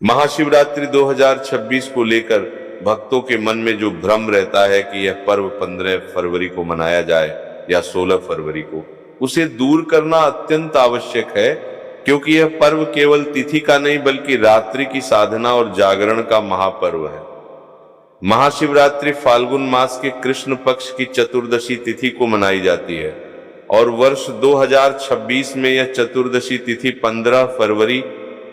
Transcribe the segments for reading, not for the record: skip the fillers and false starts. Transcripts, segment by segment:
महाशिवरात्रि 2026 को लेकर भक्तों के मन में जो भ्रम रहता है कि यह पर्व 15 फरवरी को मनाया जाए या 16 फरवरी को, उसे दूर करना अत्यंत आवश्यक है, क्योंकि यह पर्व केवल तिथि का नहीं बल्कि रात्रि की साधना और जागरण का महापर्व है। महाशिवरात्रि फाल्गुन मास के कृष्ण पक्ष की चतुर्दशी तिथि को मनाई जाती है और वर्ष 2026 में यह चतुर्दशी तिथि 15 फरवरी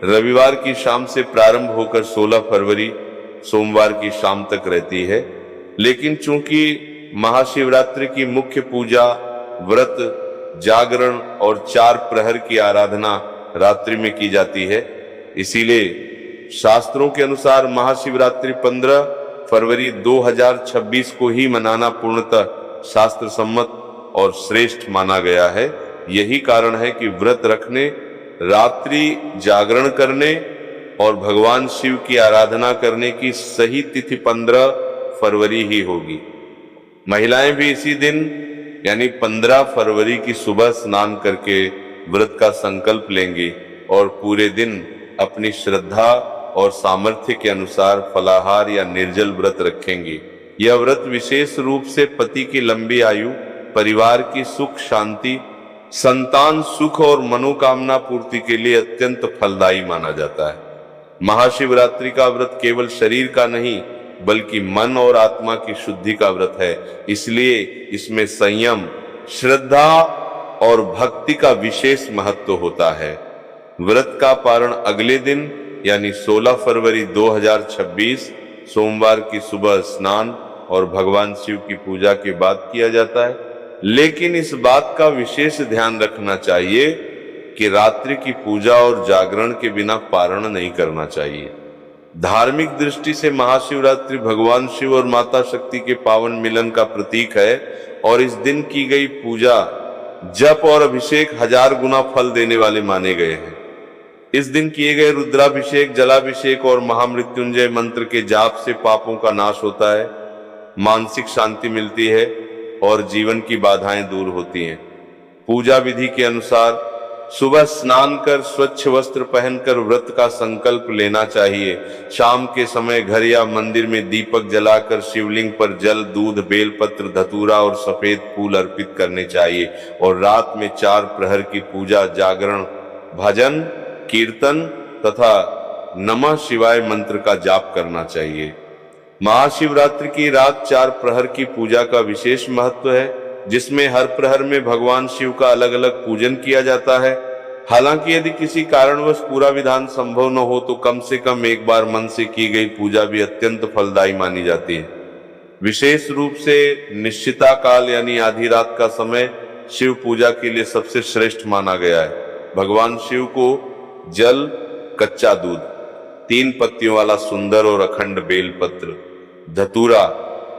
रविवार की शाम से प्रारंभ होकर 16 फरवरी सोमवार की शाम तक रहती है। लेकिन चूंकि महाशिवरात्रि की मुख्य पूजा, व्रत, जागरण और 4 प्रहर की आराधना रात्रि में की जाती है, इसीलिए शास्त्रों के अनुसार महाशिवरात्रि 15 फरवरी 2026 को ही मनाना पूर्णतः शास्त्र सम्मत और श्रेष्ठ माना गया है। यही कारण है कि व्रत रखने, रात्रि जागरण करने और भगवान शिव की आराधना करने की सही तिथि 15 फरवरी ही होगी। महिलाएं भी इसी दिन यानी 15 फरवरी की सुबह स्नान करके व्रत का संकल्प लेंगी और पूरे दिन अपनी श्रद्धा और सामर्थ्य के अनुसार फलाहार या निर्जल व्रत रखेंगी। यह व्रत विशेष रूप से पति की लंबी आयु, परिवार की सुख शांति, संतान सुख और मनोकामना पूर्ति के लिए अत्यंत फलदायी माना जाता है। महाशिवरात्रि का व्रत केवल शरीर का नहीं बल्कि मन और आत्मा की शुद्धि का व्रत है, इसलिए इसमें संयम, श्रद्धा और भक्ति का विशेष महत्व होता है। व्रत का पारण अगले दिन यानी 16 फरवरी 2026 सोमवार की सुबह स्नान और भगवान शिव की पूजा के बाद किया जाता है। लेकिन इस बात का विशेष ध्यान रखना चाहिए कि रात्रि की पूजा और जागरण के बिना पारण नहीं करना चाहिए। धार्मिक दृष्टि से महाशिवरात्रि भगवान शिव और माता शक्ति के पावन मिलन का प्रतीक है और इस दिन की गई पूजा, जप और अभिषेक 1000 गुना फल देने वाले माने गए हैं। इस दिन किए गए रुद्राभिषेक, जलाभिषेक और महामृत्युंजय मंत्र के जाप से पापों का नाश होता है, मानसिक शांति मिलती है और जीवन की बाधाएं दूर होती हैं। पूजा विधि के अनुसार सुबह स्नान कर स्वच्छ वस्त्र पहनकर व्रत का संकल्प लेना चाहिए। शाम के समय घर या मंदिर में दीपक जलाकर शिवलिंग पर जल, दूध, बेलपत्र, धतूरा और सफेद फूल अर्पित करने चाहिए और रात में 4 प्रहर की पूजा, जागरण, भजन, कीर्तन तथा नमः शिवाय मंत्र का जाप करना चाहिए। महाशिवरात्रि की रात 4 प्रहर की पूजा का विशेष महत्व है, जिसमें हर प्रहर में भगवान शिव का अलग अलग पूजन किया जाता है। हालांकि यदि किसी कारणवश पूरा विधान संभव न हो तो कम से कम एक बार मन से की गई पूजा भी अत्यंत फलदायी मानी जाती है। विशेष रूप से निश्चिता काल यानी आधी रात का समय शिव पूजा के लिए सबसे श्रेष्ठ माना गया है। भगवान शिव को जल, कच्चा दूध, 3 पत्तियों वाला सुंदर और अखंड बेलपत्र, धतूरा,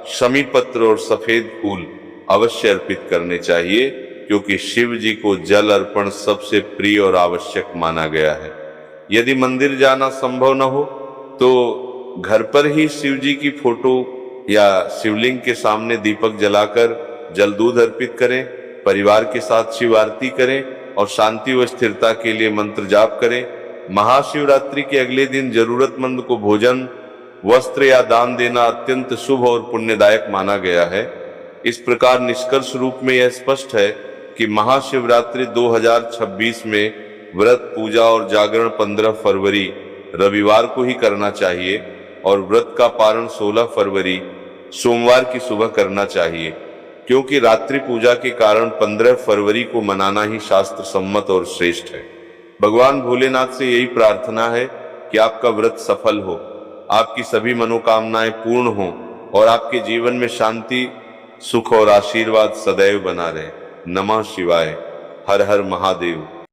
शमी पत्र और सफेद फूल अवश्य अर्पित करने चाहिए, क्योंकि शिव जी को जल अर्पण सबसे प्रिय और आवश्यक माना गया है। यदि मंदिर जाना संभव न हो तो घर पर ही शिव जी की फोटो या शिवलिंग के सामने दीपक जलाकर जल दूध अर्पित करें, परिवार के साथ शिव आरती करें और शांति व स्थिरता के लिए मंत्र जाप करें। महाशिवरात्रि के अगले दिन जरूरतमंद को भोजन, वस्त्र या दान देना अत्यंत शुभ और पुण्यदायक माना गया है। इस प्रकार निष्कर्ष रूप में यह स्पष्ट है कि महाशिवरात्रि 2026 में व्रत, पूजा और जागरण 15 फरवरी रविवार को ही करना चाहिए और व्रत का पारण 16 फरवरी सोमवार की सुबह करना चाहिए, क्योंकि रात्रि पूजा के कारण 15 फरवरी को मनाना ही शास्त्र सम्मत और श्रेष्ठ है। भगवान भोलेनाथ से यही प्रार्थना है कि आपका व्रत सफल हो, आपकी सभी मनोकामनाएं पूर्ण हो और आपके जीवन में शांति, सुख और आशीर्वाद सदैव बना रहे। नमः शिवाय। हर हर महादेव।